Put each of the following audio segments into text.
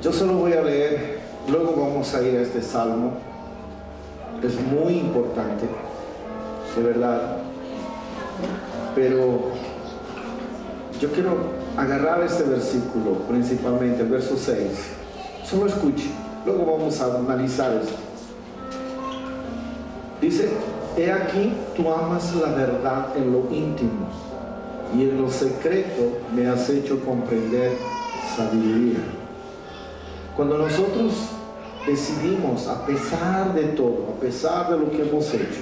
Yo solo voy a leer, luego vamos a ir a este salmo. Es muy importante, de verdad. Pero yo quiero agarrar este versículo, principalmente el verso 6. Solo escuche, luego vamos a analizar esto. Dice: he aquí, tú amas la verdad en lo íntimo, y en lo secreto me has hecho comprender sabiduría. Cuando nosotros decidimos, a pesar de todo, a pesar de lo que hemos hecho,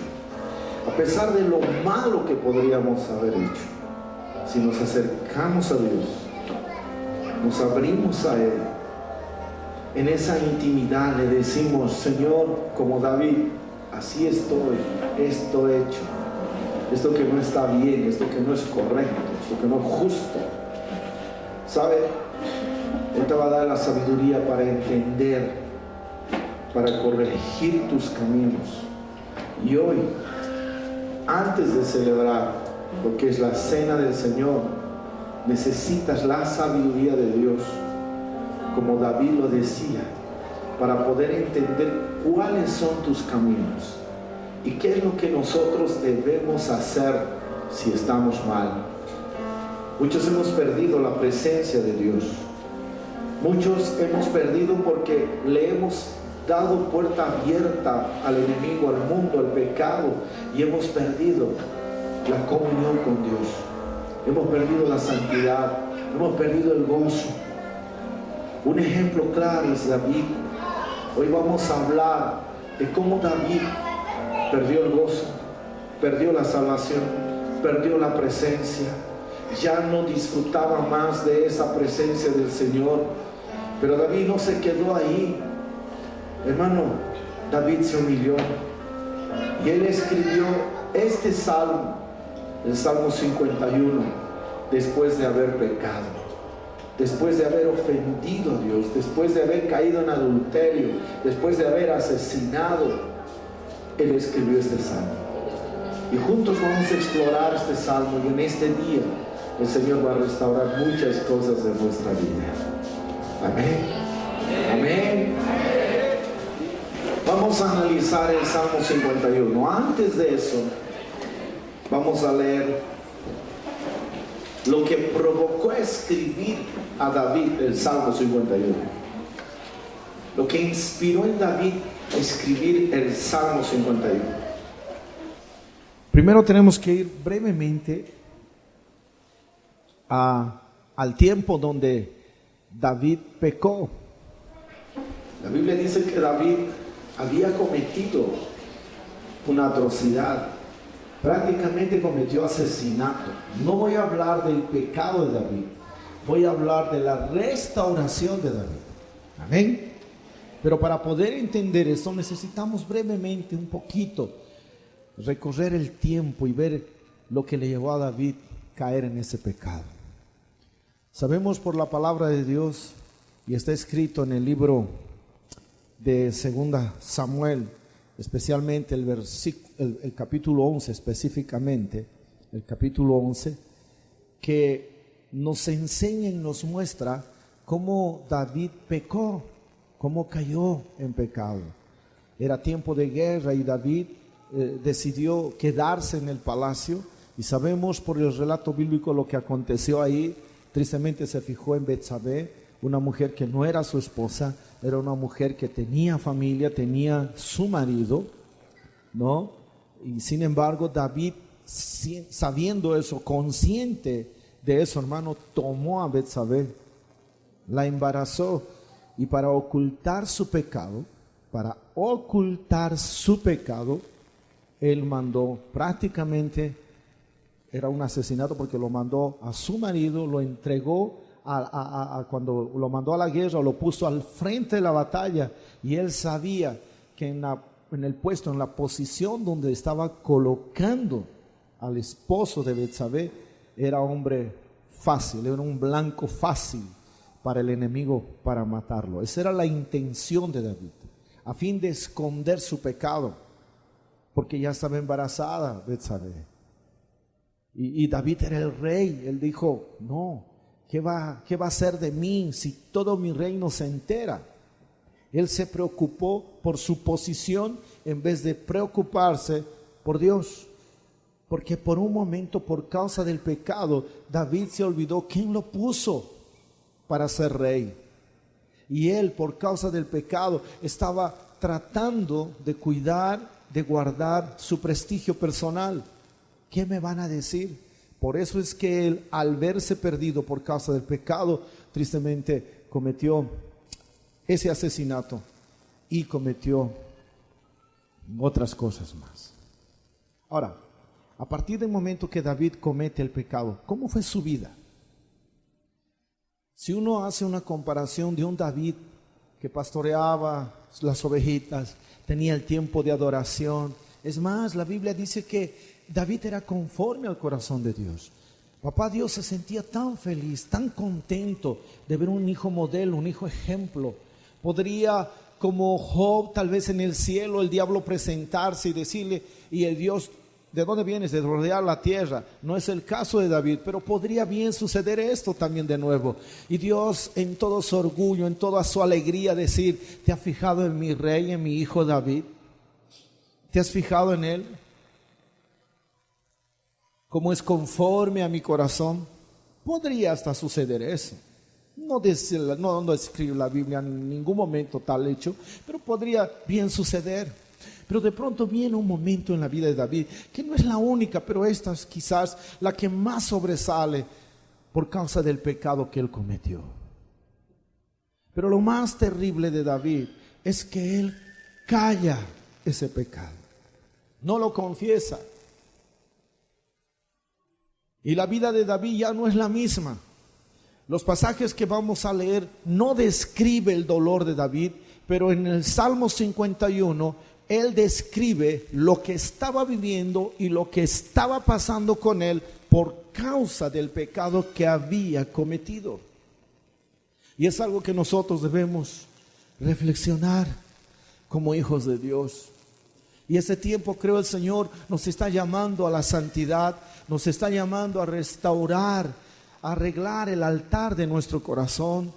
a pesar de lo malo que podríamos haber hecho, si nos acercamos a Dios, nos abrimos a Él, en esa intimidad le decimos: Señor, como David, así estoy, esto he hecho, esto que no está bien, esto que no es correcto, esto que no es justo. ¿Sabe? Él te va a dar la sabiduría para entender, para corregir tus caminos. Y hoy, antes de celebrar lo que es la cena del Señor, necesitas la sabiduría de Dios, como David lo decía, para poder entender cuáles son tus caminos y qué es lo que nosotros debemos hacer si estamos mal. Muchos hemos perdido la presencia de Dios. Muchos hemos perdido porque le hemos dado puerta abierta al enemigo, al mundo, al pecado, y hemos perdido la comunión con Dios. Hemos perdido la santidad, hemos perdido el gozo. Un ejemplo claro es David. Hoy vamos a hablar de cómo David perdió el gozo, perdió la salvación, perdió la presencia. Ya no disfrutaba más de esa presencia del Señor. Pero David no se quedó ahí. Hermano, David se humilló y él escribió este salmo, el Salmo 51, después de haber pecado, después de haber ofendido a Dios, después de haber caído en adulterio, después de haber asesinado. Él escribió este salmo. Y juntos vamos a explorar este salmo, y en este día el Señor va a restaurar muchas cosas de nuestra vida. Amén. Amén. Vamos a analizar el Salmo 51. Antes de eso, vamos a leer lo que provocó escribir a David el Salmo 51. Lo que inspiró en David a escribir el Salmo 51. Primero tenemos que ir brevemente al tiempo donde David pecó. La Biblia dice que David había cometido una atrocidad, prácticamente cometió asesinato. No voy a hablar del pecado de David, voy a hablar de la restauración de David. Amén. Pero para poder entender esto necesitamos brevemente un poquito recorrer el tiempo y ver lo que le llevó a David a caer en ese pecado. Sabemos por la palabra de Dios, y está escrito en el libro de 2 Samuel, especialmente el capítulo 11, específicamente el capítulo 11, que nos enseña y nos muestra cómo David pecó, cómo cayó en pecado. Era tiempo de guerra y David decidió quedarse en el palacio, y sabemos por el relato bíblico lo que aconteció ahí. Tristemente se fijó en Betsabé, una mujer que no era su esposa, era una mujer que tenía familia, tenía su marido, ¿no? Y sin embargo David, sabiendo eso, consciente de eso, hermano, tomó a Betsabé, la embarazó, y para ocultar su pecado, él mandó, prácticamente era un asesinato, porque lo mandó a su marido, lo entregó cuando lo mandó a la guerra, lo puso al frente de la batalla, y él sabía que en el puesto, en la posición donde estaba colocando al esposo de Betsabé, era hombre fácil, era un blanco fácil para el enemigo, para matarlo. Esa era la intención de David, a fin de esconder su pecado, porque ya estaba embarazada Betsabé. Y David era el rey. Él dijo: no, ¿Qué va a ser de mí si todo mi reino se entera? Él se preocupó por su posición en vez de preocuparse por Dios. Porque por un momento, por causa del pecado, David se olvidó quién lo puso para ser rey. Y él, por causa del pecado, estaba tratando de cuidar, de guardar su prestigio personal. ¿Qué me van a decir? Por eso es que él, al verse perdido por causa del pecado, tristemente cometió ese asesinato y cometió otras cosas más. Ahora, a partir del momento que David comete el pecado, ¿cómo fue su vida? Si uno hace una comparación de un David que pastoreaba las ovejitas, tenía el tiempo de adoración. Es más, la Biblia dice que David era conforme al corazón de Dios. Papá Dios se sentía tan feliz, tan contento de ver un hijo modelo, un hijo ejemplo. Podría, como Job, tal vez en el cielo, el diablo presentarse y decirle, y el Dios, ¿de dónde vienes? De rodear la tierra. No es el caso de David, pero podría bien suceder esto también de nuevo. Y Dios, en todo su orgullo, en toda su alegría, decir, ¿te has fijado en mi rey, en mi hijo David? ¿Te has fijado en él? ¿Cómo es conforme a mi corazón? Podría hasta suceder eso. No describe la Biblia en ningún momento tal hecho, pero podría bien suceder. Pero de pronto viene un momento en la vida de David, que no es la única, pero esta es quizás la que más sobresale por causa del pecado que él cometió. Pero lo más terrible de David es que él calla ese pecado, no lo confiesa. Y la vida de David ya no es la misma. Los pasajes que vamos a leer no describe el dolor de David, pero en el Salmo 51 él describe lo que estaba viviendo y lo que estaba pasando con él por causa del pecado que había cometido. Y es algo que nosotros debemos reflexionar como hijos de Dios. Y ese tiempo, creo, el Señor nos está llamando a la santidad, nos está llamando a restaurar, a arreglar el altar de nuestro corazón,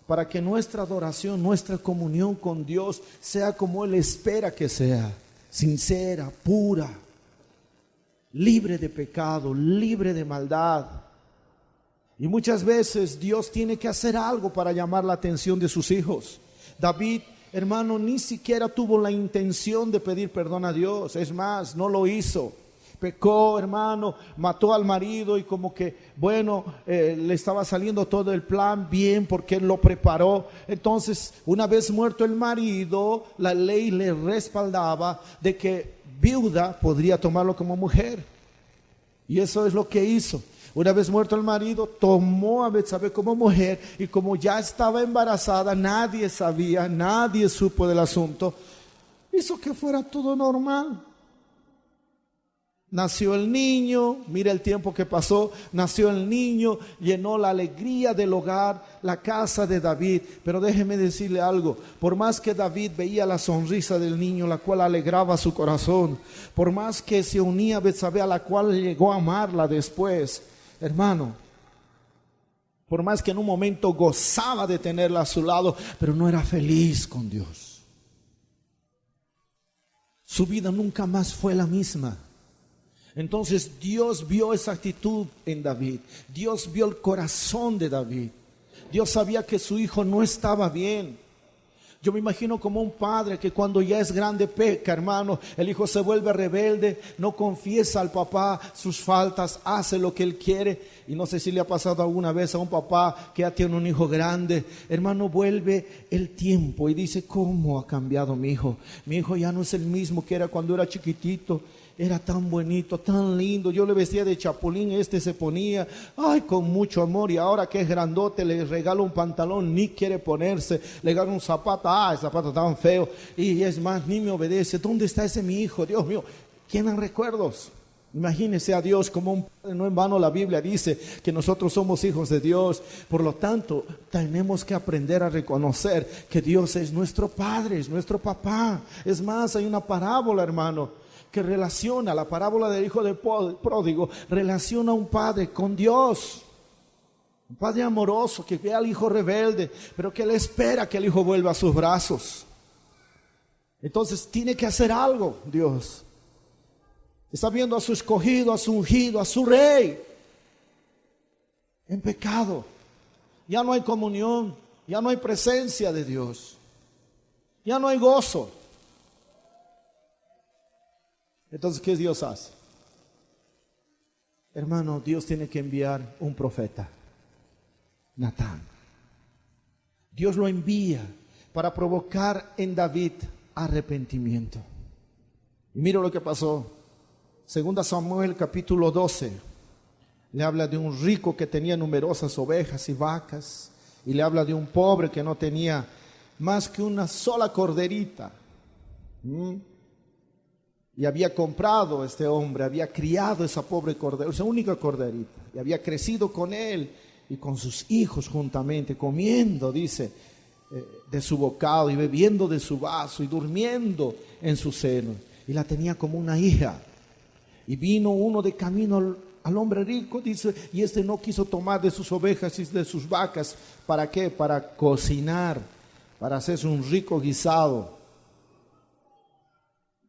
para que nuestra adoración, nuestra comunión con Dios sea como Él espera que sea, sincera, pura, libre de pecado, libre de maldad. Y muchas veces Dios tiene que hacer algo para llamar la atención de sus hijos. David, hermano, ni siquiera tuvo la intención de pedir perdón a Dios. Es más, no lo hizo. Pecó, hermano, mató al marido y como que, bueno, le estaba saliendo todo el plan bien porque él lo preparó. Entonces, una vez muerto el marido, la ley le respaldaba de que viuda podría tomarlo como mujer. Y eso es lo que hizo. Una vez muerto el marido, tomó a Betsabé como mujer y como ya estaba embarazada, nadie sabía, nadie supo del asunto. Hizo que fuera todo normal. Nació el niño, mira el tiempo que pasó, nació el niño, llenó la alegría del hogar, la casa de David. Pero déjeme decirle algo, por más que David veía la sonrisa del niño, la cual alegraba su corazón, por más que se unía a Betsabé, a la cual llegó a amarla después, hermano, por más que en un momento gozaba de tenerla a su lado, pero no era feliz con Dios. Su vida nunca más fue la misma. Entonces Dios vio esa actitud en David. Dios vio el corazón de David. Dios sabía que su hijo no estaba bien. Yo me imagino como un padre que cuando ya es grande peca, hermano. El hijo se vuelve rebelde, no confiesa al papá sus faltas, hace lo que él quiere. Y no sé si le ha pasado alguna vez a un papá que ya tiene un hijo grande. Hermano, vuelve el tiempo y dice, ¿cómo ha cambiado mi hijo? Mi hijo ya no es el mismo que era cuando era chiquitito. Era tan bonito, tan lindo. Yo le vestía de chapulín, se ponía, ay, con mucho amor. Y ahora que es grandote, le regalo un pantalón, ni quiere ponerse. Le regalo un zapato, el zapato tan feo. Y es más, ni me obedece. ¿Dónde está ese mi hijo? Dios mío, ¿tienen recuerdos? Imagínese a Dios como un padre. No en vano la Biblia dice que nosotros somos hijos de Dios. Por lo tanto, tenemos que aprender a reconocer que Dios es nuestro Padre, es nuestro papá. Es más, hay una parábola, hermano, que relaciona, la parábola del hijo del pródigo, relaciona a un padre con Dios. Un padre amoroso que ve al hijo rebelde, pero que le espera que el hijo vuelva a sus brazos. Entonces tiene que hacer algo Dios. Está viendo a su escogido, a su ungido, a su rey en pecado. Ya no hay comunión, ya no hay presencia de Dios, ya no hay gozo. Entonces, ¿qué Dios hace? Hermano, Dios tiene que enviar un profeta, Natán. Dios lo envía para provocar en David arrepentimiento. Y mira lo que pasó. Segunda Samuel capítulo 12. Le habla de un rico que tenía numerosas ovejas y vacas. Y le habla de un pobre que no tenía más que una sola corderita. Y había comprado este hombre, había criado esa pobre corderita, esa única corderita. Y había crecido con él y con sus hijos juntamente, comiendo, dice, de su bocado y bebiendo de su vaso y durmiendo en su seno. Y la tenía como una hija. Y vino uno de camino al hombre rico, dice, y este no quiso tomar de sus ovejas y de sus vacas. ¿Para qué? Para cocinar, para hacerse un rico guisado.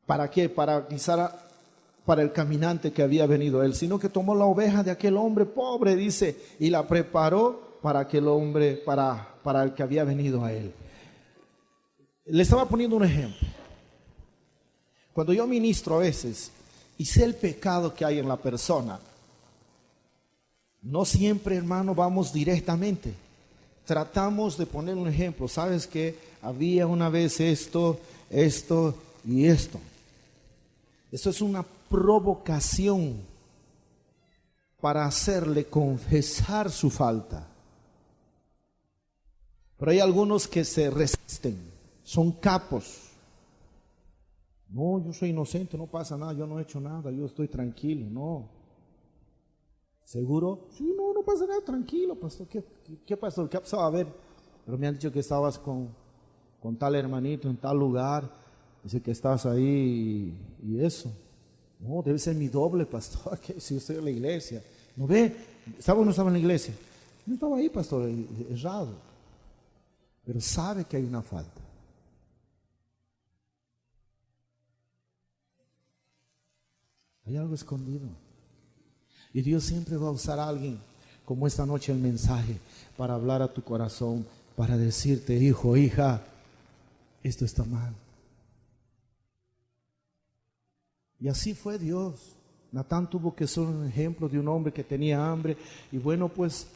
¿Para qué? Para guisar para el caminante que había venido a él, sino que tomó la oveja de aquel hombre pobre, dice, y la preparó para aquel hombre, para el que había venido a él. Le estaba poniendo un ejemplo. Cuando yo ministro a veces y sé el pecado que hay en la persona, no siempre, hermano, vamos directamente. Tratamos de poner un ejemplo. ¿Sabes qué? Había una vez esto y esto. Eso es una provocación para hacerle confesar su falta. Pero hay algunos que se resisten, son capos. No, yo soy inocente, no pasa nada, yo no he hecho nada, yo estoy tranquilo. No. ¿Seguro? Sí, no pasa nada, tranquilo, pastor. ¿Qué pastor? ¿Qué ha pasado? A ver, pero me han dicho que estabas con tal hermanito en tal lugar. Dice que estabas ahí y eso. No, debe ser mi doble, pastor, que si estoy en la iglesia. ¿No ve? ¿Estaba o no estaba en la iglesia? No estaba ahí, pastor, errado. Pero sabe que hay una falta. Hay algo escondido. Y Dios siempre va a usar a alguien, como esta noche el mensaje, para hablar a tu corazón, para decirte, hijo, hija, esto está mal. Y así fue Dios. Natán tuvo que ser un ejemplo de un hombre que tenía hambre. Y bueno, pues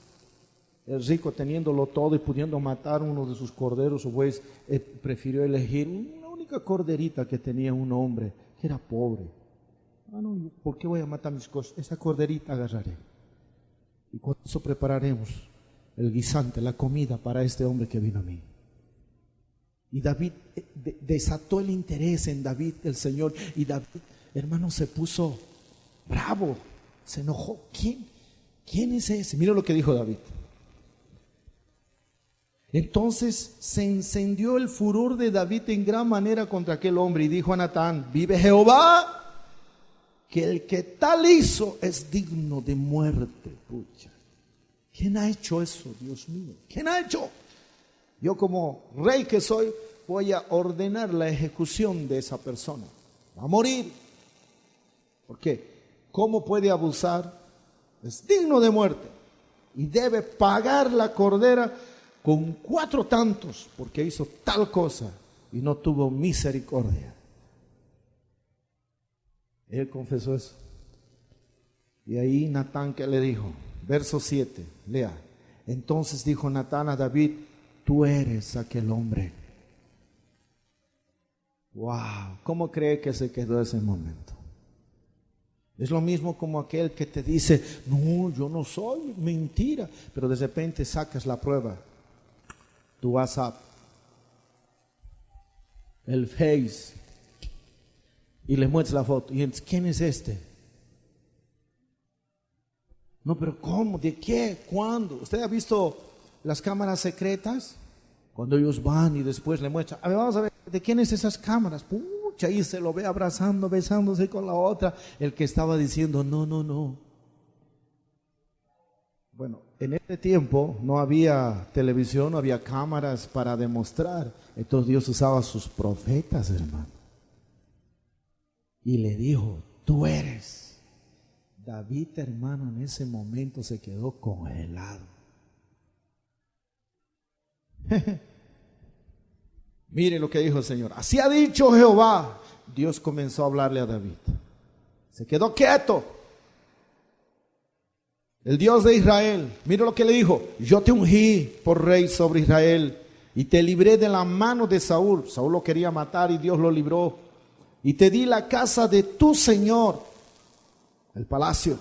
el rico, teniéndolo todo y pudiendo matar uno de sus corderos o bueyes, prefirió elegir una única corderita que tenía un hombre que era pobre. No, ¿por qué voy a matar mis cosas? Esa corderita agarraré. Y con eso prepararemos el guisante, la comida para este hombre que vino a mí. Y David desató el interés en David, el Señor. Y David, hermano, se puso bravo, se enojó. ¿Quién es ese? Mira lo que dijo David. Entonces se encendió el furor de David en gran manera contra aquel hombre y dijo a Natán, vive Jehová, que el que tal hizo es digno de muerte. Pucha, ¿quién ha hecho eso, Dios mío? ¿Quién ha hecho? Yo como rey que soy, voy a ordenar la ejecución de esa persona. Va a morir. ¿Por qué? ¿Cómo puede abusar? Es digno de muerte. Y debe pagar la cordera con 4 tantos, porque hizo tal cosa y no tuvo misericordia. Él confesó eso. Y ahí Natán, ¿qué le dijo? Verso 7, lea. Entonces dijo Natán a David, tú eres aquel hombre. Wow, ¿cómo cree que se quedó ese momento? Es lo mismo como aquel que te dice, no, yo no soy, mentira. Pero de repente sacas la prueba, tu WhatsApp, el Face, y le muestras la foto. Y entonces, ¿quién es este? No, pero ¿cómo? ¿De qué? ¿Cuándo? ¿Usted ha visto las cámaras secretas? Cuando ellos van y después le muestran. A ver, vamos a ver, ¿de quién es esas cámaras? Pucha, ahí se lo ve abrazando, besándose con la otra. El que estaba diciendo, no. Bueno, En este tiempo no había televisión, no había cámaras para demostrar. Entonces Dios usaba a sus profetas, hermano. Y le dijo, tú eres. David, hermano, en ese momento se quedó congelado. Mire lo que dijo el Señor. Así ha dicho Jehová. Dios comenzó a hablarle a David. Se quedó quieto. El Dios de Israel. Mire lo que le dijo. Yo te ungí por rey sobre Israel y te libré de la mano de Saúl. Saúl lo quería matar y Dios lo libró. Y te di la casa de tu Señor, el palacio,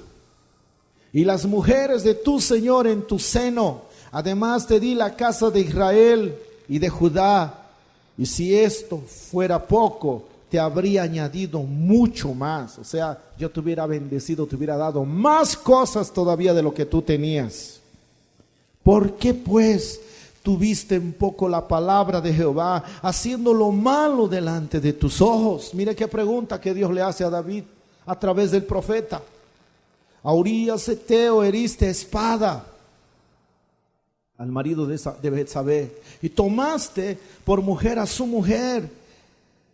y las mujeres de tu Señor en tu seno. Además te di la casa de Israel y de Judá. Y si esto fuera poco, te habría añadido mucho más. O sea, yo te hubiera bendecido, te hubiera dado más cosas todavía de lo que tú tenías. ¿Por qué pues tuviste en poco la palabra de Jehová, haciendo lo malo delante de tus ojos? Mire qué pregunta que Dios le hace a David a través del profeta. A Urías Eteo heriste a espada, al marido de Betsabé, y tomaste por mujer a su mujer,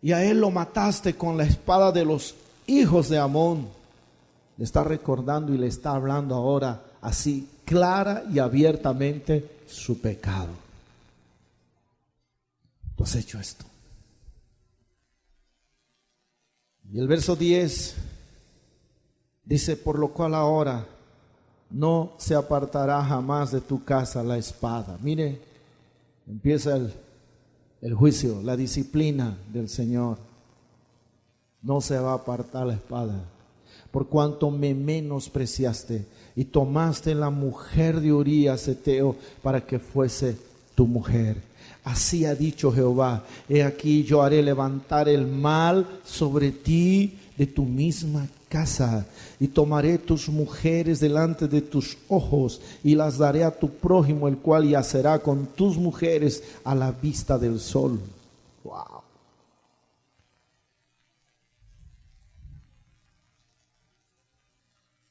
y a él lo mataste con la espada de los hijos de Amón. Le está recordando y le está hablando ahora así, clara y abiertamente, su pecado. Tú has hecho esto. Y el verso 10 dice, por lo cual ahora no se apartará jamás de tu casa la espada. Mire, empieza el juicio, la disciplina del Señor. No se va a apartar la espada. Por cuanto me menospreciaste y tomaste la mujer de Urías Eteo para que fuese tu mujer. Así ha dicho Jehová, he aquí yo haré levantar el mal sobre ti de tu misma casa, y tomaré tus mujeres delante de tus ojos, y las daré a tu prójimo, el cual yacerá con tus mujeres a la vista del sol. Wow.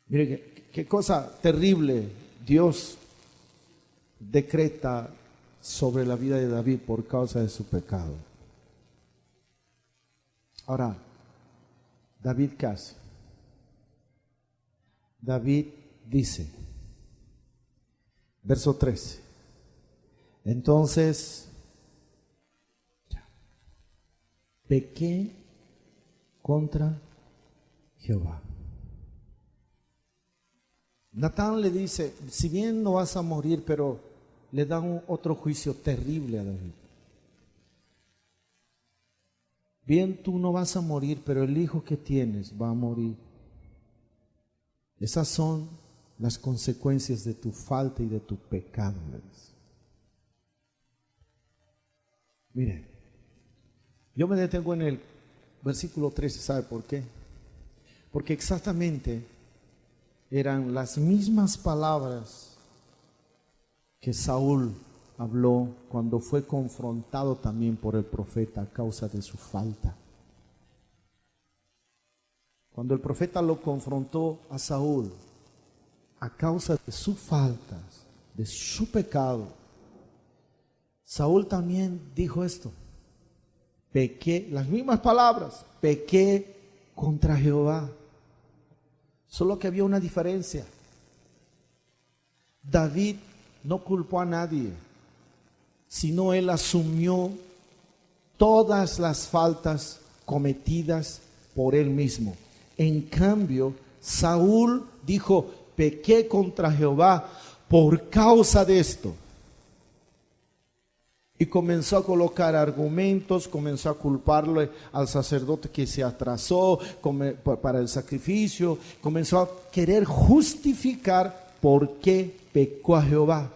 Mire qué cosa terrible Dios decreta sobre la vida de David por causa de su pecado. Ahora, David, ¿qué hace? David dice, verso 13, entonces pequé contra Jehová. Natán le dice, si bien no vas a morir, pero le dan otro juicio terrible a David. Bien, tú no vas a morir, pero el hijo que tienes va a morir. Esas son las consecuencias de tu falta y de tu pecado. Miren, yo me detengo en el versículo 13, ¿sabe por qué? Porque exactamente eran las mismas palabras que Saúl habló cuando fue confrontado también por el profeta a causa de su falta. Cuando el profeta lo confrontó a Saúl a causa de sus faltas, de su pecado, Saúl también dijo esto: pequé, las mismas palabras, pequé contra Jehová. Solo que había una diferencia. David no culpó a nadie, sino él asumió todas las faltas cometidas por él mismo. En cambio, Saúl dijo, pequé contra Jehová por causa de esto. Y comenzó a colocar argumentos, comenzó a culparle al sacerdote que se atrasó para el sacrificio, comenzó a querer justificar por qué pecó a Jehová.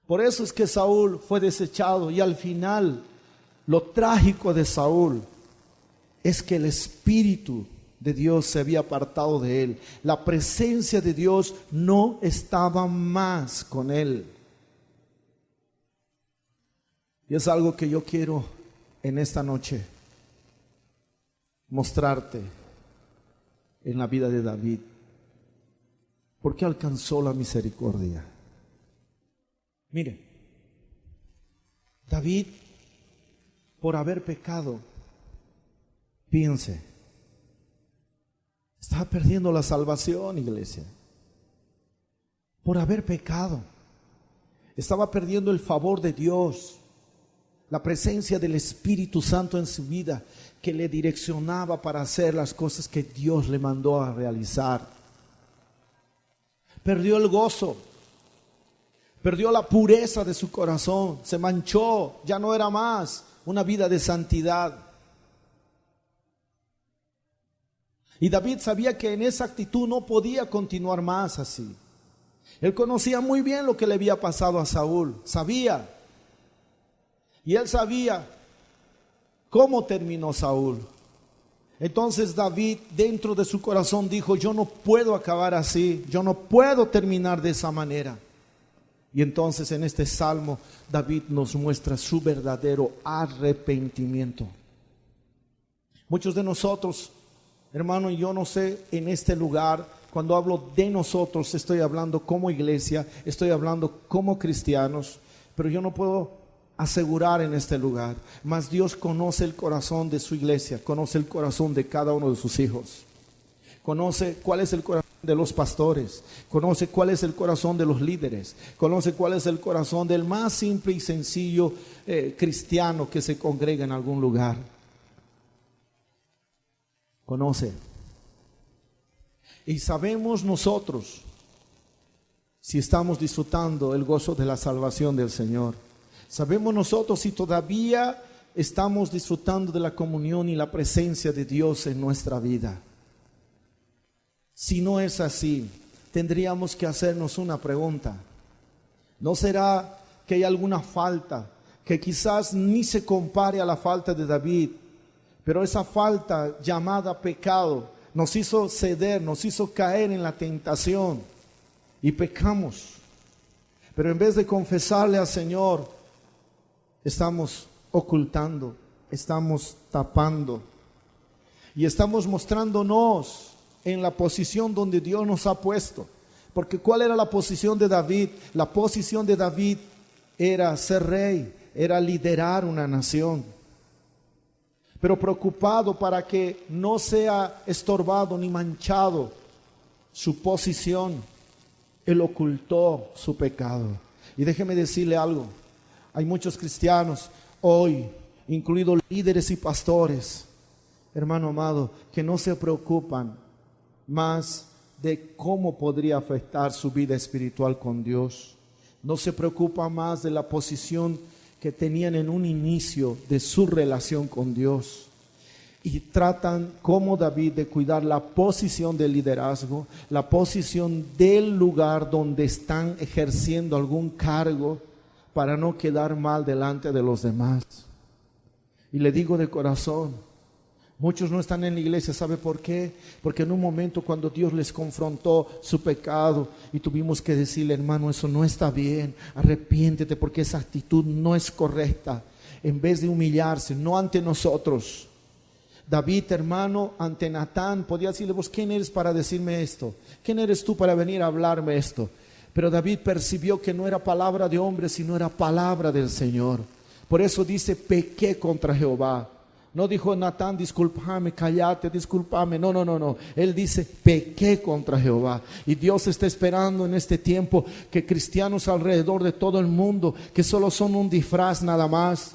Por eso es que Saúl fue desechado, y al final lo trágico de Saúl es que el Espíritu de Dios se había apartado de él. La presencia de Dios no estaba más con él. Y es algo que yo quiero en esta noche mostrarte en la vida de David. porque alcanzó la misericordia. Mire, David, por haber pecado, piense, estaba perdiendo la salvación, iglesia. Por haber pecado, estaba perdiendo el favor de Dios, la presencia del Espíritu Santo en su vida, que le direccionaba para hacer las cosas que Dios le mandó a realizar. Perdió el gozo, perdió la pureza de su corazón, se manchó, ya no era más una vida de santidad. Y David sabía que en esa actitud no podía continuar más así. Él conocía muy bien lo que le había pasado a Saúl, sabía. Y él sabía cómo terminó Saúl. Entonces David, dentro de su corazón, dijo: yo no puedo acabar así, yo no puedo terminar de esa manera. Y entonces en este salmo David nos muestra su verdadero arrepentimiento. Muchos de nosotros, hermano, yo no sé, en este lugar, cuando hablo de nosotros, estoy hablando como iglesia, estoy hablando como cristianos, pero yo no puedo asegurar en este lugar, mas Dios conoce el corazón de su iglesia, conoce el corazón de cada uno de sus hijos, conoce cuál es el corazón de los pastores, conoce cuál es el corazón de los líderes, conoce cuál es el corazón del más simple y sencillo cristiano que se congrega en algún lugar. Conoce. Y sabemos nosotros si estamos disfrutando el gozo de la salvación del Señor. Sabemos nosotros si todavía estamos disfrutando de la comunión y la presencia de Dios en nuestra vida. Si no es así, tendríamos que hacernos una pregunta. ¿No será que hay alguna falta que quizás ni se compare a la falta de David, pero esa falta llamada pecado nos hizo ceder, nos hizo caer en la tentación y pecamos? Pero en vez de confesarle al Señor, estamos ocultando, estamos tapando y estamos mostrándonos en la posición donde Dios nos ha puesto. Porque ¿cuál era la posición de David? La posición de David era ser rey, era liderar una nación. Pero preocupado para que no sea estorbado ni manchado su posición, él ocultó su pecado. Y déjeme decirle algo: hay muchos cristianos hoy, incluidos líderes y pastores, hermano amado, que no se preocupan más de cómo podría afectar su vida espiritual con Dios. No se preocupan más de la posición que tenían en un inicio de su relación con Dios. Y tratan, como David, de cuidar la posición del liderazgo, la posición del lugar donde están ejerciendo algún cargo, para no quedar mal delante de los demás. Y le digo de corazón, muchos no están en la iglesia. ¿Sabe por qué? Porque en un momento cuando Dios les confrontó su pecado y tuvimos que decirle: hermano, eso no está bien, arrepiéntete porque esa actitud no es correcta. En vez de humillarse, no ante nosotros, David, hermano, ante Natán podía decirle: ¿vos quién eres para decirme esto? ¿Quién eres tú para venir a hablarme esto? Pero David percibió que no era palabra de hombre, sino era palabra del Señor. Por eso dice: pequé contra Jehová. No dijo Natán: discúlpame, cállate, discúlpame. No. Él dice: pequé contra Jehová. Y Dios está esperando en este tiempo que cristianos alrededor de todo el mundo, que solo son un disfraz nada más,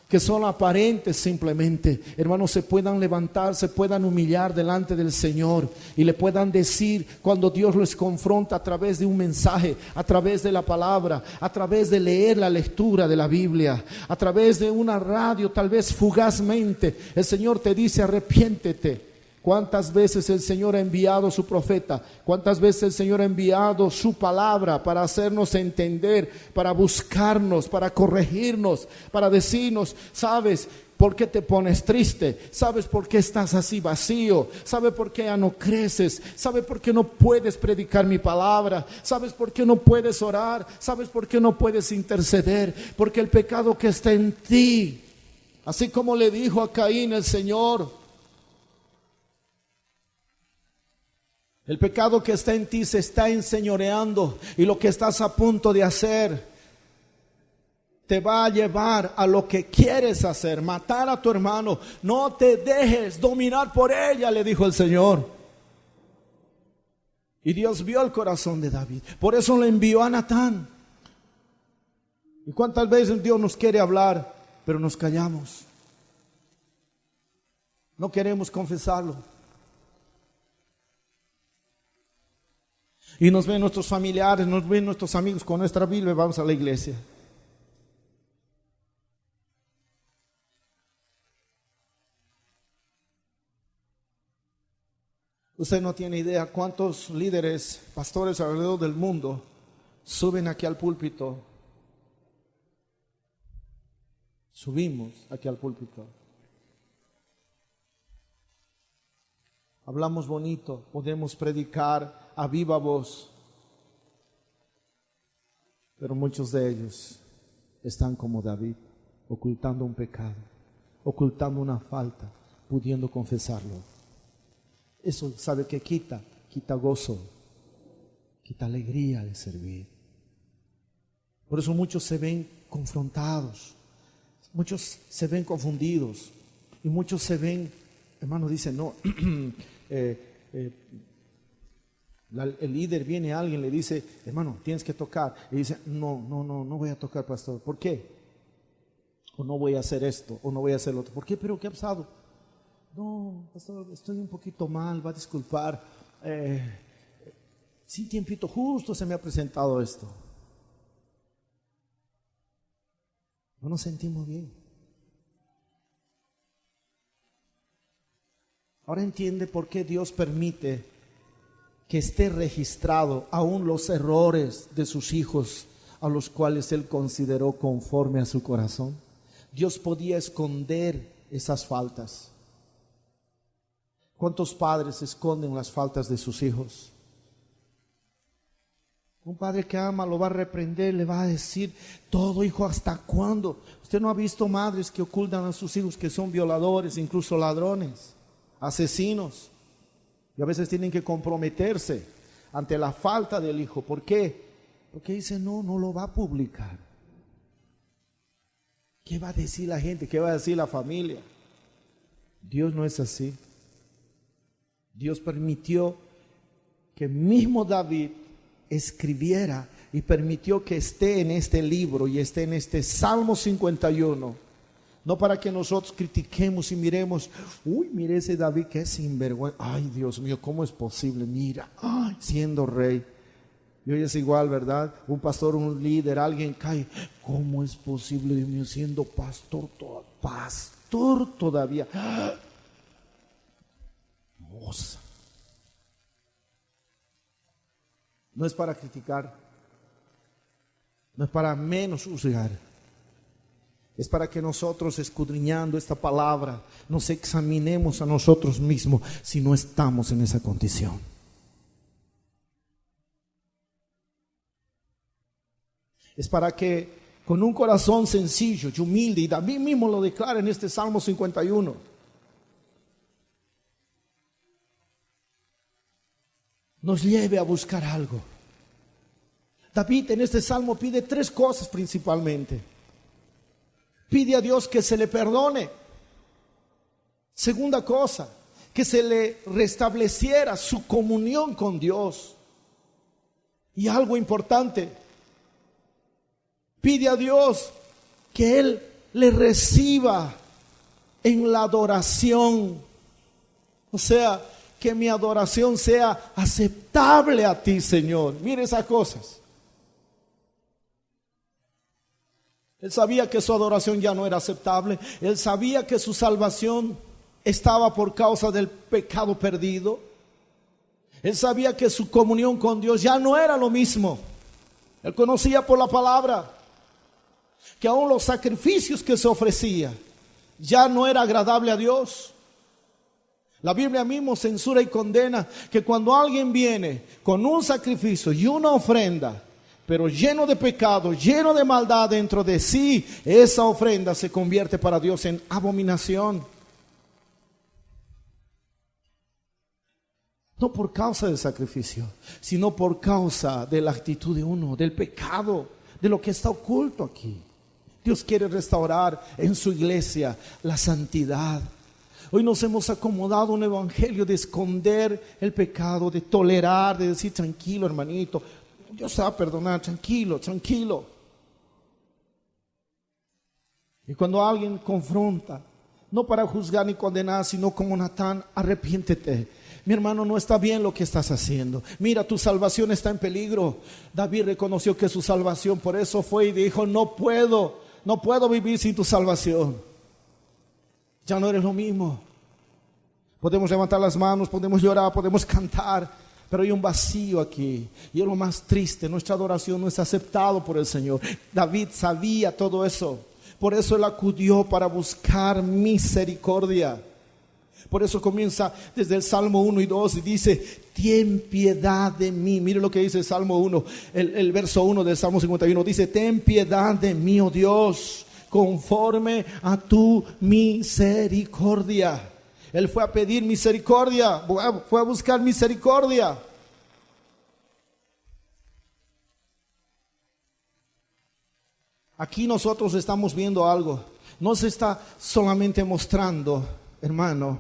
que son aparentes simplemente, hermanos, se puedan levantar, se puedan humillar delante del Señor y le puedan decir, cuando Dios les confronta a través de un mensaje, a través de la palabra, a través de leer la lectura de la Biblia, a través de una radio, tal vez fugazmente, el Señor te dice: arrepiéntete. ¿Cuántas veces el Señor ha enviado su profeta? ¿Cuántas veces el Señor ha enviado su palabra para hacernos entender, para buscarnos, para corregirnos, para decirnos: ¿sabes por qué te pones triste? ¿Sabes por qué estás así vacío? ¿Sabes por qué ya no creces? ¿Sabes por qué no puedes predicar mi palabra? ¿Sabes por qué no puedes orar? ¿Sabes por qué no puedes interceder? Porque el pecado que está en ti, así como le dijo a Caín el Señor, El pecado que está en ti se está enseñoreando y lo que estás a punto de hacer te va a llevar a lo que quieres hacer, matar a tu hermano. No te dejes dominar por ella, le dijo el Señor. Y Dios vio el corazón de David, por eso le envió a Natán. ¿Y cuántas veces Dios nos quiere hablar, pero nos callamos? No queremos confesarlo. Y nos ven nuestros familiares, nos ven nuestros amigos con nuestra Biblia y vamos a la iglesia. Usted no tiene idea cuántos líderes, pastores alrededor del mundo suben aquí al púlpito. Subimos aquí al púlpito. Hablamos bonito, podemos predicar a viva voz, pero muchos de ellos están como David, ocultando un pecado, ocultando una falta, pudiendo confesarlo. Eso, ¿sabe qué quita? Quita gozo, quita alegría de servir. Por eso muchos se ven confrontados, muchos se ven confundidos y muchos se ven, hermano, dicen, no, el líder viene a alguien, le dice, hermano, tienes que tocar. Y dice, no voy a tocar, pastor. ¿Por qué? O no voy a hacer esto, o no voy a hacer lo otro. ¿Por qué? ¿Pero qué ha pasado? No, pastor, estoy un poquito mal, va a disculpar. Sí, tiempito, justo se me ha presentado esto. No nos sentimos bien. Ahora entiende por qué Dios permite que esté registrado aún los errores de sus hijos, a los cuales Él consideró conforme a su corazón. Dios podía esconder esas faltas. ¿Cuántos padres esconden las faltas de sus hijos? Un padre que ama lo va a reprender, le va a decir todo, hijo, ¿hasta cuándo? Usted no ha visto madres que ocultan a sus hijos que son violadores, incluso ladrones, asesinos, y a veces tienen que comprometerse ante la falta del hijo. ¿Por qué? Porque dice, no lo va a publicar. ¿Qué va a decir la gente? ¿Qué va a decir la familia? Dios no es así. Dios permitió que mismo David escribiera y permitió que esté en este libro y esté en este Salmo 51, no para que nosotros critiquemos y miremos, uy, mire ese David que es sinvergüenza, ay Dios mío, ¿cómo es posible? Mira, ay, siendo rey. Y hoy es igual, ¿verdad? Un pastor, un líder, alguien cae, ¿cómo es posible, Dios mío, siendo pastor todavía? No es para criticar, no es para menos juzgar, es para que nosotros, escudriñando esta palabra, nos examinemos a nosotros mismos si no estamos en esa condición. Es para que con un corazón sencillo y humilde, y David mismo lo declara en este Salmo 51, nos lleve a buscar algo. David en este salmo pide tres cosas principalmente. Pide a Dios que se le perdone. Segunda cosa, que se le restableciera su comunión con Dios. Y algo importante, pide a Dios que Él le reciba en la adoración. O sea, que mi adoración sea aceptable a ti, Señor. Mire esas cosas. Él sabía que su adoración ya no era aceptable. Él sabía que su salvación estaba por causa del pecado perdido. Él sabía que su comunión con Dios ya no era lo mismo. Él conocía por la palabra que aún los sacrificios que se ofrecía ya no era agradable a Dios. La Biblia mismo censura y condena que cuando alguien viene con un sacrificio y una ofrenda, pero lleno de pecado, lleno de maldad dentro de sí, esa ofrenda se convierte para Dios en abominación. No por causa del sacrificio, sino por causa de la actitud de uno, del pecado, de lo que está oculto aquí. Dios quiere restaurar en su iglesia la santidad. Hoy nos hemos acomodado un evangelio de esconder el pecado, de tolerar, de decir tranquilo hermanito, Dios te va a perdonar, tranquilo, tranquilo. Y cuando alguien confronta, no para juzgar ni condenar, sino como Natán, arrepiéntete. Mi hermano, no está bien lo que estás haciendo. Mira, tu salvación está en peligro. David reconoció que su salvación, por eso fue y dijo, no puedo vivir sin tu salvación. Ya no eres lo mismo. Podemos levantar las manos, podemos llorar, podemos cantar, pero hay un vacío aquí. Y es lo más triste, nuestra adoración no es aceptada por el Señor. David sabía todo eso. Por eso él acudió para buscar misericordia. Por eso comienza desde el Salmo 1 y 2 y dice, ten piedad de mí. Mire lo que dice el Salmo 1, el verso 1 del Salmo 51. Dice, ten piedad de mí, oh Dios, conforme a tu misericordia. Él fue a pedir misericordia, fue a buscar misericordia. Aquí nosotros estamos viendo algo. No se está solamente mostrando, hermano,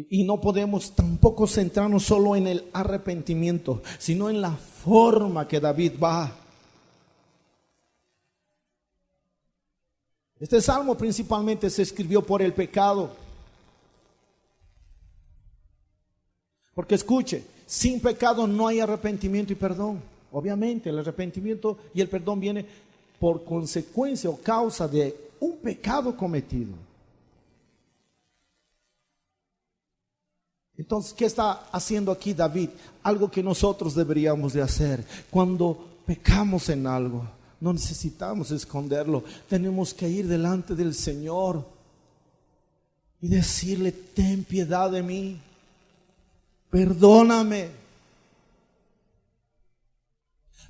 y no podemos tampoco centrarnos solo en el arrepentimiento, sino en la forma que David va. Este salmo principalmente se escribió por el pecado. Porque escuche, sin pecado no hay arrepentimiento y perdón. Obviamente el arrepentimiento y el perdón viene por consecuencia o causa de un pecado cometido. Entonces, ¿qué está haciendo aquí David? Algo que nosotros deberíamos de hacer. Cuando pecamos en algo, no necesitamos esconderlo. Tenemos que ir delante del Señor y decirle, ten piedad de mí, perdóname.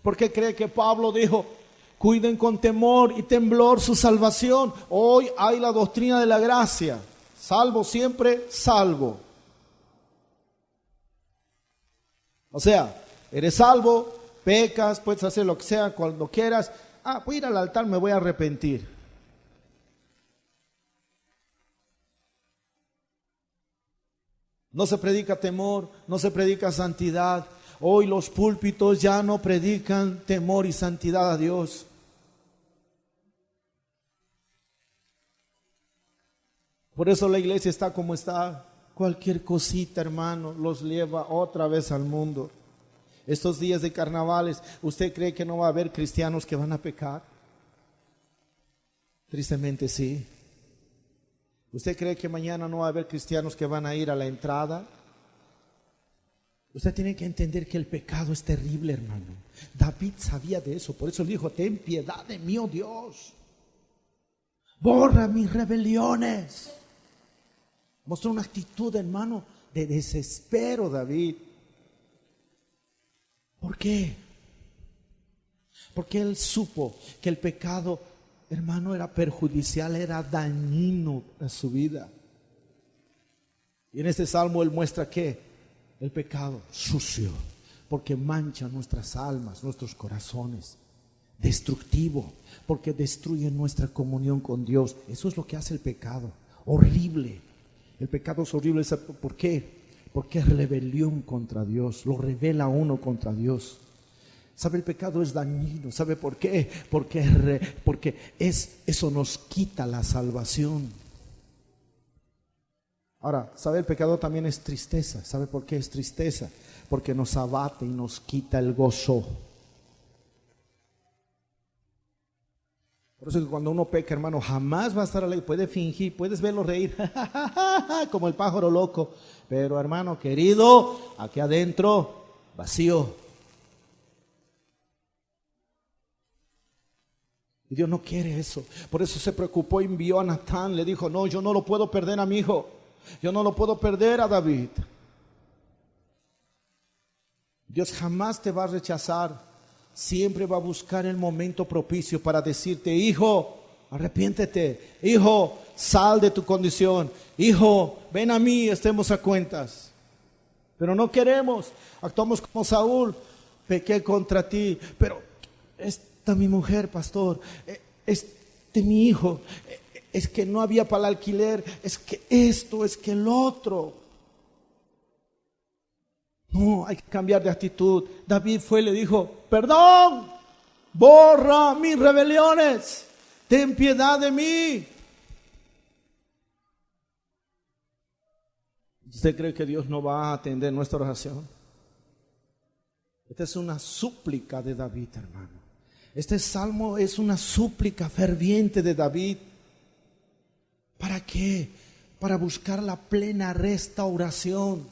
¿Por qué cree que Pablo dijo, cuiden con temor y temblor su salvación? Hoy hay la doctrina de la gracia, salvo siempre, salvo. O sea, eres salvo, pecas, puedes hacer lo que sea cuando quieras. Voy a ir al altar, me voy a arrepentir. No se predica temor, no se predica santidad. Hoy los púlpitos ya no predican temor y santidad a Dios. Por eso la iglesia está como está. Cualquier cosita, hermano, los lleva otra vez al mundo. Estos días de carnavales, ¿usted cree que no va a haber cristianos que van a pecar? Tristemente sí. ¿Usted cree que mañana no va a haber cristianos que van a ir a la entrada? Usted tiene que entender que el pecado es terrible, hermano. David sabía de eso, por eso dijo, ten piedad de mí, oh Dios. Borra mis rebeliones. Mostró una actitud, hermano, de desespero David. ¿Por qué? Porque él supo que el pecado, hermano, era perjudicial, era dañino a su vida. Y en este salmo él muestra que el pecado sucio, porque mancha nuestras almas, nuestros corazones. Destructivo, porque destruye nuestra comunión con Dios. Eso es lo que hace el pecado. Horrible. El pecado es horrible. ¿Por qué? Porque es rebelión contra Dios. Lo revela a uno contra Dios. ¿Sabe? El pecado es dañino. ¿Sabe por qué? Porque eso nos quita la salvación. Ahora, ¿sabe? El pecado también es tristeza. ¿Sabe por qué es tristeza? Porque nos abate y nos quita el gozo. Por eso que cuando uno peca, hermano, jamás va a estar alegre. Puede fingir, puedes verlo reír como el pájaro loco, pero hermano querido, aquí adentro vacío. Y Dios no quiere eso. Por eso se preocupó, envió a Natán, le dijo, no, yo no lo puedo perder a mi hijo, yo no lo puedo perder a David. Dios jamás te va a rechazar. Siempre va a buscar el momento propicio para decirte, hijo, arrepiéntete, hijo, sal de tu condición, hijo, ven a mí, estemos a cuentas. Pero no queremos, actuamos como Saúl, pequé contra ti, pero esta mi mujer, pastor, este mi hijo, es que no había para el alquiler, es que esto, es que el otro. No, hay que cambiar de actitud. David fue y le dijo, perdón, borra mis rebeliones, ten piedad de mí. ¿Usted cree que Dios no va a atender nuestra oración? Esta es una súplica de David, hermano. Este salmo es una súplica ferviente de David. ¿Para qué? Para buscar la plena restauración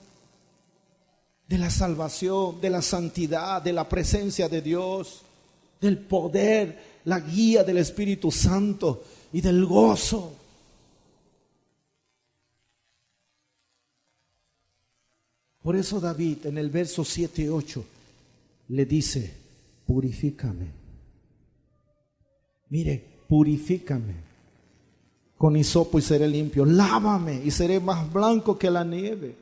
de la salvación, de la santidad, de la presencia de Dios, del poder, la guía del Espíritu Santo y del gozo. Por eso David en el verso 7 y 8 le dice, purifícame. Mire, purifícame con hisopo y seré limpio. Lávame y seré más blanco que la nieve.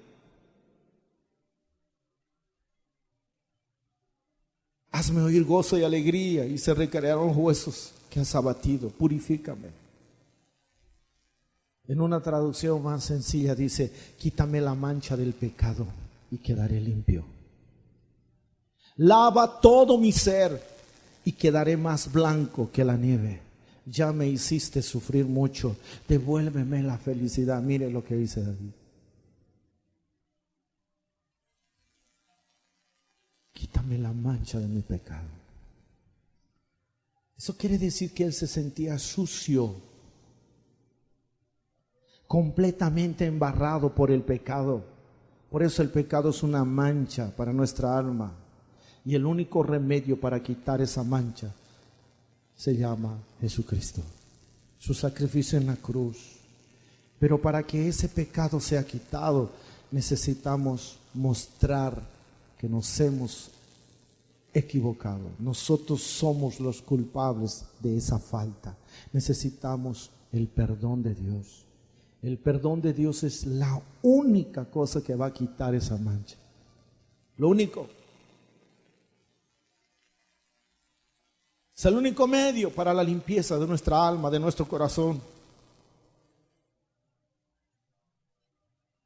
Hazme oír gozo y alegría y se recrearán los huesos que has abatido. Purifícame. En una traducción más sencilla dice, quítame la mancha del pecado y quedaré limpio. Lava todo mi ser y quedaré más blanco que la nieve. Ya me hiciste sufrir mucho, devuélveme la felicidad. Mire lo que dice David. Quítame la mancha de mi pecado. Eso quiere decir que él se sentía sucio, completamente embarrado por el pecado. Por eso el pecado es una mancha para nuestra alma. Y el único remedio para quitar esa mancha se llama Jesucristo. Su sacrificio en la cruz. Pero para que ese pecado sea quitado, necesitamos mostrar que nos hemos equivocado. Nosotros somos los culpables de esa falta. Necesitamos el perdón de Dios. El perdón de Dios es la única cosa que va a quitar esa mancha. Lo único. Es el único medio para la limpieza de nuestra alma, de nuestro corazón.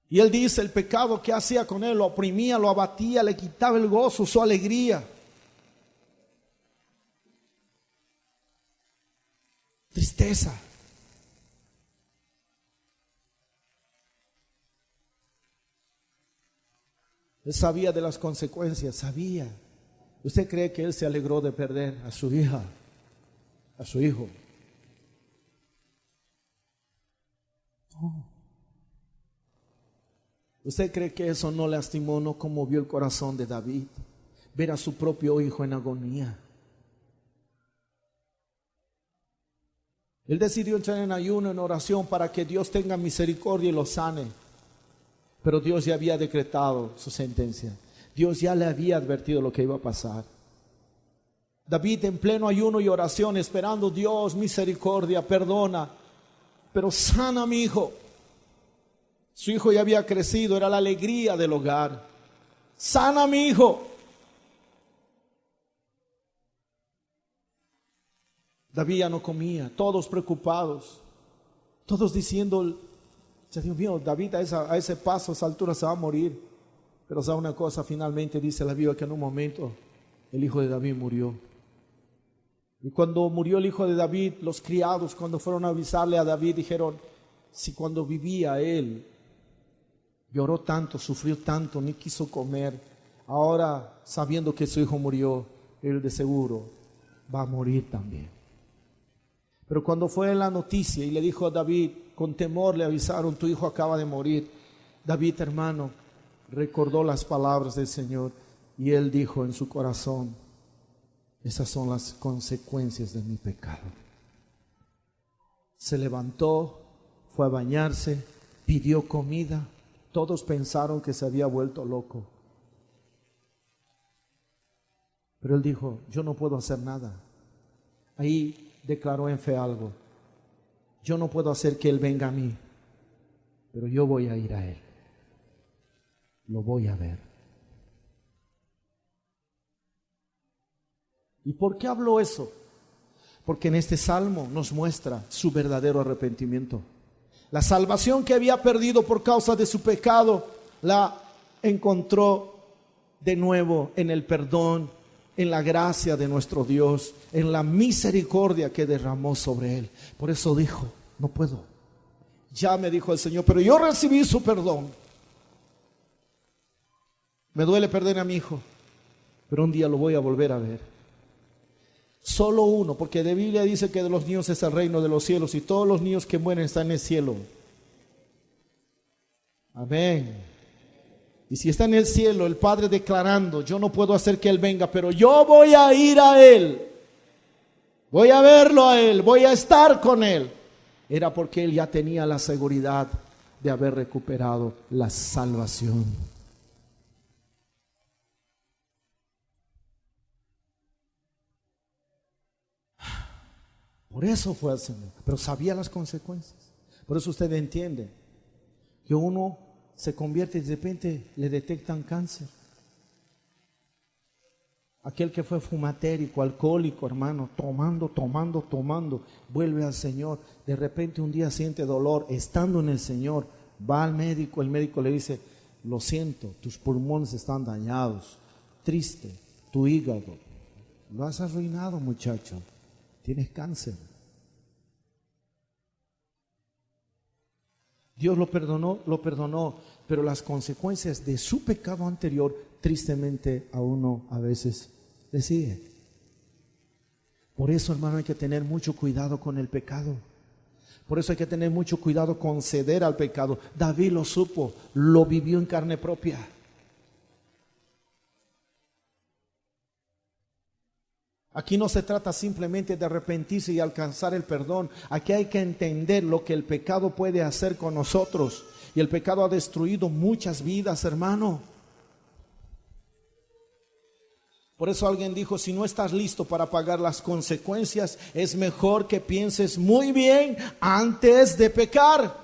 Y él dice, el pecado que hacía con él, lo oprimía, lo abatía, le quitaba el gozo, su alegría. Tristeza. Él sabía de las consecuencias, sabía. ¿Usted cree que él se alegró de perder a su hija, a su hijo? No. ¿Usted cree que eso no lastimó, no conmovió el corazón de David? Ver a su propio hijo en agonía. Él decidió entrar en ayuno, en oración, para que Dios tenga misericordia y lo sane. Pero Dios ya había decretado su sentencia. Dios ya le había advertido lo que iba a pasar. David en pleno ayuno y oración, esperando Dios, misericordia, perdona, pero sana a mi hijo. Su hijo ya había crecido, era la alegría del hogar. Sana a mi hijo. David ya no comía, todos preocupados, todos diciendo, Dios mío, David a ese paso, a esa altura se va a morir. Pero sabe una cosa, finalmente dice la Biblia que en un momento el hijo de David murió. Y cuando murió el hijo de David, los criados cuando fueron a avisarle a David dijeron, si cuando vivía él lloró tanto, sufrió tanto, ni quiso comer, ahora sabiendo que su hijo murió, él de seguro va a morir también. Pero cuando fue la noticia y le dijo a David, con temor le avisaron, tu hijo acaba de morir. David, hermano, recordó las palabras del Señor y él dijo en su corazón, esas son las consecuencias de mi pecado. Se levantó, fue a bañarse, pidió comida. Todos pensaron que se había vuelto loco. Pero él dijo, yo no puedo hacer nada. Ahí declaró en fe algo. Yo no puedo hacer que él venga a mí, pero yo voy a ir a él. Lo voy a ver. ¿Y por qué habló eso? Porque en este salmo nos muestra su verdadero arrepentimiento. La salvación que había perdido por causa de su pecado, la encontró de nuevo en el perdón, en la gracia de nuestro Dios, en la misericordia que derramó sobre él. Por eso dijo, no puedo. Ya me dijo el Señor, pero yo recibí su perdón. Me duele perder a mi hijo, pero un día lo voy a volver a ver. Solo uno, porque la Biblia dice que de los niños es el reino de los cielos y todos los niños que mueren están en el cielo. Amén. Y si está en el cielo, el Padre declarando, yo no puedo hacer que Él venga, pero yo voy a ir a Él. Voy a verlo a Él, voy a estar con Él. Era porque Él ya tenía la seguridad de haber recuperado la salvación. Por eso fue al Señor, pero sabía las consecuencias. Por eso usted entiende que uno se convierte y de repente le detectan cáncer. Aquel que fue fumatérico, alcohólico, hermano, tomando, vuelve al Señor. De repente un día siente dolor, estando en el Señor, va al médico, el médico le dice, lo siento, tus pulmones están dañados, triste, tu hígado, lo has arruinado, muchacho, tienes cáncer. Dios lo perdonó, pero las consecuencias de su pecado anterior, tristemente a uno a veces le sigue. Por eso, hermano, hay que tener mucho cuidado con el pecado. Por eso hay que tener mucho cuidado con ceder al pecado. David lo supo, lo vivió en carne propia. Aquí no se trata simplemente de arrepentirse y alcanzar el perdón. Aquí hay que entender lo que el pecado puede hacer con nosotros. Y el pecado ha destruido muchas vidas, hermano. Por eso alguien dijo, si no estás listo para pagar las consecuencias, es mejor que pienses muy bien antes de pecar.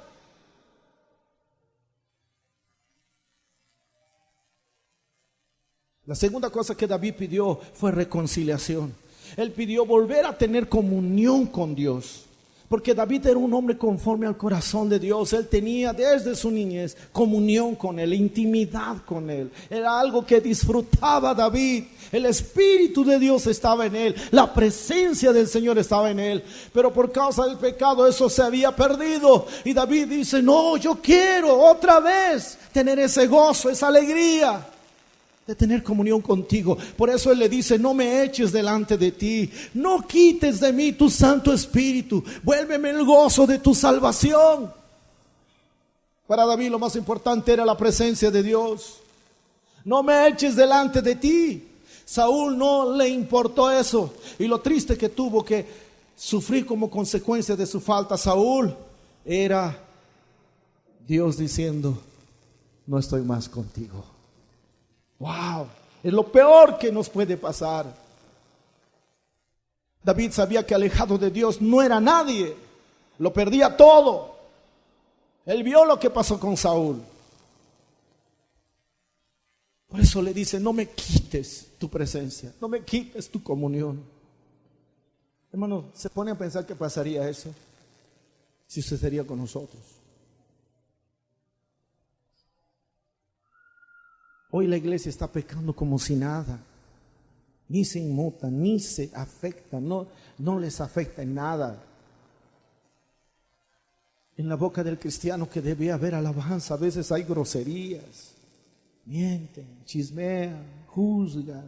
La segunda cosa que David pidió fue reconciliación. Él pidió volver a tener comunión con Dios. Porque David era un hombre conforme al corazón de Dios. Él tenía desde su niñez comunión con Él, intimidad con Él. Era algo que disfrutaba David. El Espíritu de Dios estaba en Él. La presencia del Señor estaba en Él. Pero por causa del pecado eso se había perdido. Y David dice, no, yo quiero otra vez tener ese gozo, esa alegría de tener comunión contigo. Por eso Él le dice, no me eches delante de ti, no quites de mí tu Santo Espíritu, vuélveme el gozo de tu salvación. Para David lo más importante era la presencia de Dios. No me eches delante de ti. Saúl no le importó eso, y lo triste que tuvo que sufrir como consecuencia de su falta Saúl era Dios diciendo, no estoy más contigo. Wow, es lo peor que nos puede pasar. David sabía que alejado de Dios no era nadie, lo perdía todo. Él vio lo que pasó con Saúl. Por eso le dice, no me quites tu presencia, no me quites tu comunión. Hermano, ¿se pone a pensar qué pasaría eso si sucedería con nosotros? Hoy la iglesia está pecando como si nada. Ni se inmuta, ni se afecta, no les afecta en nada. En la boca del cristiano que debe haber alabanza, a veces hay groserías. Mienten, chismean, juzgan,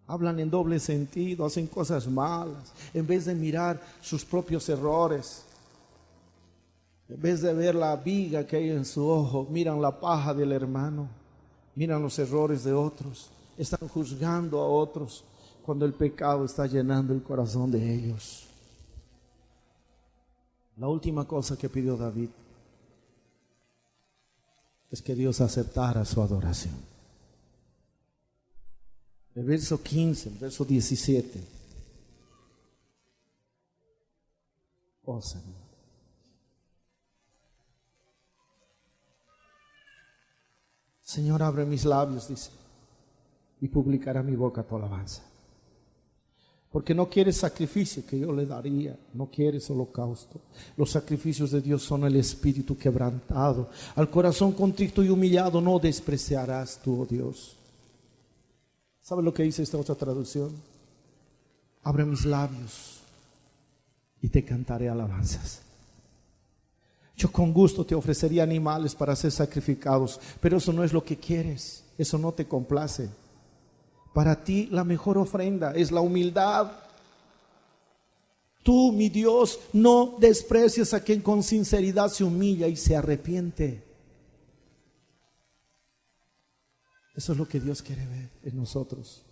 hablan en doble sentido, hacen cosas malas. En vez de mirar sus propios errores, en vez de ver la viga que hay en su ojo, miran la paja del hermano. Miran los errores de otros, están juzgando a otros cuando el pecado está llenando el corazón de ellos. La última cosa que pidió David es que Dios aceptara su adoración. El verso 15, el verso 17. Oh Señor. Señor, abre mis labios, dice, y publicará mi boca tu alabanza. Porque no quieres sacrificio que yo le daría, no quieres holocausto. Los sacrificios de Dios son el espíritu quebrantado. Al corazón contrito y humillado no despreciarás tú, oh Dios. ¿Sabe lo que dice esta otra traducción? Abre mis labios y te cantaré alabanzas. Yo con gusto te ofrecería animales para ser sacrificados, pero eso no es lo que quieres, eso no te complace. Para ti la mejor ofrenda es la humildad. Tú, mi Dios, no desprecias a quien con sinceridad se humilla y se arrepiente. Eso es lo que Dios quiere ver en nosotros.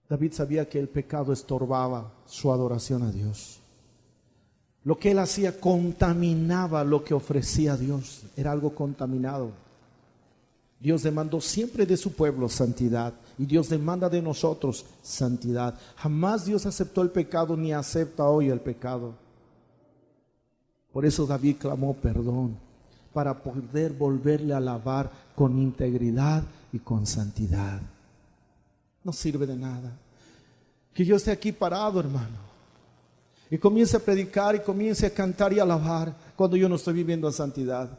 David sabía que el pecado estorbaba su adoración a Dios. Lo que él hacía contaminaba lo que ofrecía a Dios. Era algo contaminado. Dios demandó siempre de su pueblo santidad, y Dios demanda de nosotros santidad. Jamás Dios aceptó el pecado ni acepta hoy el pecado. Por eso David clamó perdón, para poder volverle a alabar con integridad y con santidad. No sirve de nada que yo esté aquí parado, hermano, y comience a predicar y comience a cantar y alabar cuando yo no estoy viviendo en santidad,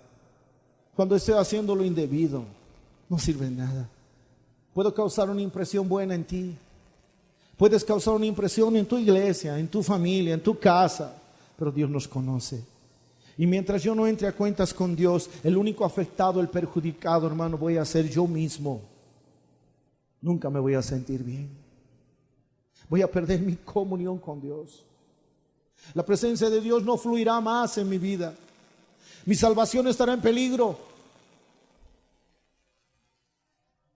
cuando estoy haciendo lo indebido. No sirve de nada. Puedo causar una impresión buena en ti, puedes causar una impresión en tu iglesia, en tu familia, en tu casa, pero Dios nos conoce. Y mientras yo no entre a cuentas con Dios, el único afectado, el perjudicado, hermano, voy a ser yo mismo. Nunca me voy a sentir bien. Voy a perder mi comunión con Dios. La presencia de Dios no fluirá más en mi vida. Mi salvación estará en peligro.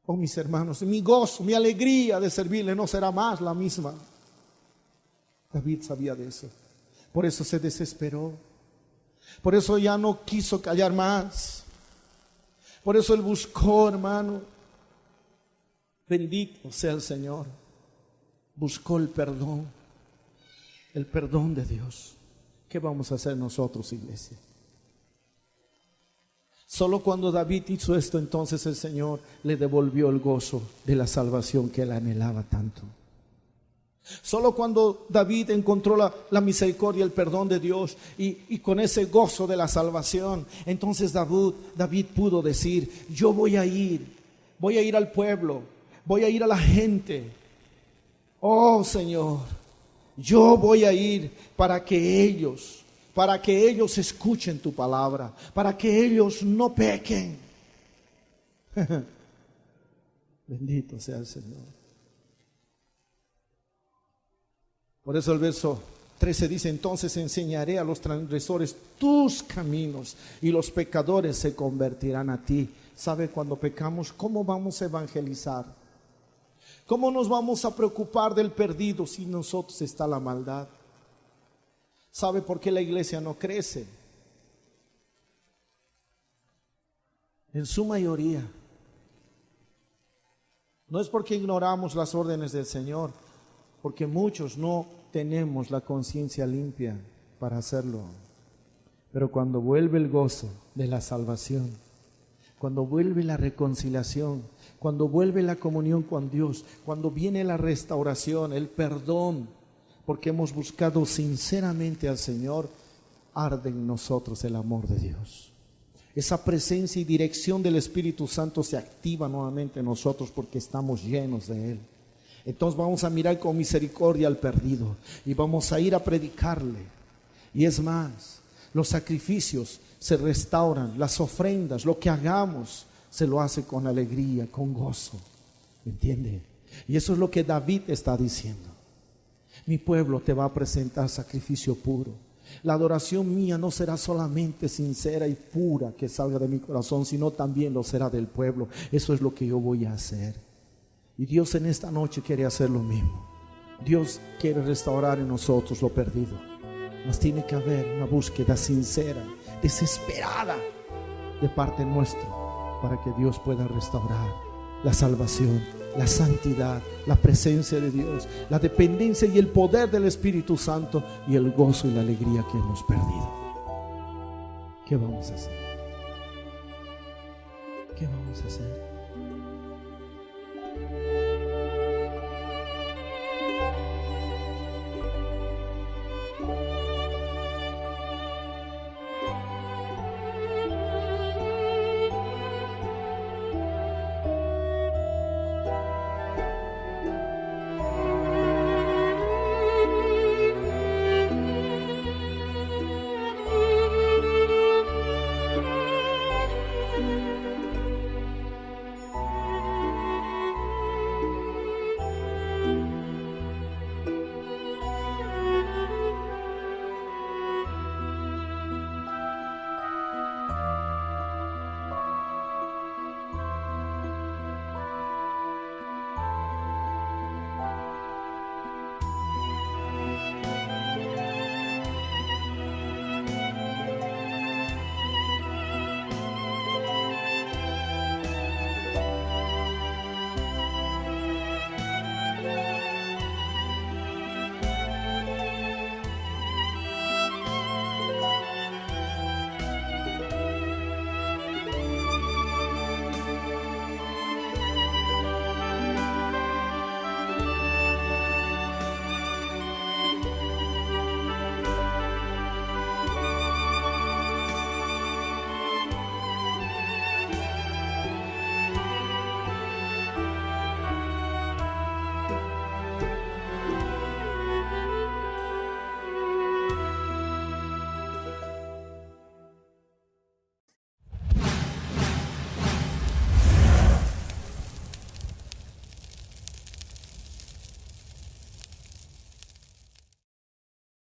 Oh, mis hermanos, mi gozo, mi alegría de servirle no será más la misma. David sabía de eso. Por eso se desesperó. Por eso ya no quiso callar más. Por eso él buscó, hermano. Bendito sea el Señor. Buscó el perdón de Dios. ¿Qué vamos a hacer nosotros, iglesia? Solo cuando David hizo esto, entonces el Señor le devolvió el gozo de la salvación que él anhelaba tanto. Solo cuando David encontró la misericordia, el perdón de Dios y con ese gozo de la salvación, entonces David pudo decir: yo voy a ir al pueblo, voy a ir a la gente. Oh Señor, yo voy a ir para que ellos escuchen tu palabra, para que ellos no pequen. Bendito sea el Señor. Por eso el verso 13 dice: entonces enseñaré a los transgresores tus caminos y los pecadores se convertirán a ti. ¿Sabe? Cuando pecamos, ¿cómo vamos a evangelizar? ¿Cómo nos vamos a preocupar del perdido si en nosotros está la maldad? ¿Sabe por qué la iglesia no crece? En su mayoría no es porque ignoramos las órdenes del Señor, porque muchos no tenemos la conciencia limpia para hacerlo. Pero cuando vuelve el gozo de la salvación, cuando vuelve la reconciliación, cuando vuelve la comunión con Dios, cuando viene la restauración, el perdón, porque hemos buscado sinceramente al Señor, arde en nosotros el amor de Dios. Esa presencia y dirección del Espíritu Santo se activa nuevamente en nosotros porque estamos llenos de Él. Entonces vamos a mirar con misericordia al perdido y vamos a ir a predicarle. Y es más, los sacrificios se restauran, las ofrendas, lo que hagamos se lo hace con alegría, con gozo. ¿Entiende? Y eso es lo que David está diciendo. Mi pueblo te va a presentar sacrificio puro. La adoración mía no será solamente sincera y pura que salga de mi corazón, sino también lo será del pueblo. Eso es lo que yo voy a hacer. Y Dios en esta noche quiere hacer lo mismo. Dios quiere restaurar en nosotros lo perdido. Mas tiene que haber una búsqueda sincera, desesperada de parte nuestra, para que Dios pueda restaurar la salvación, la santidad, la presencia de Dios, la dependencia y el poder del Espíritu Santo y el gozo y la alegría que hemos perdido. ¿Qué vamos a hacer? ¿Qué vamos a hacer?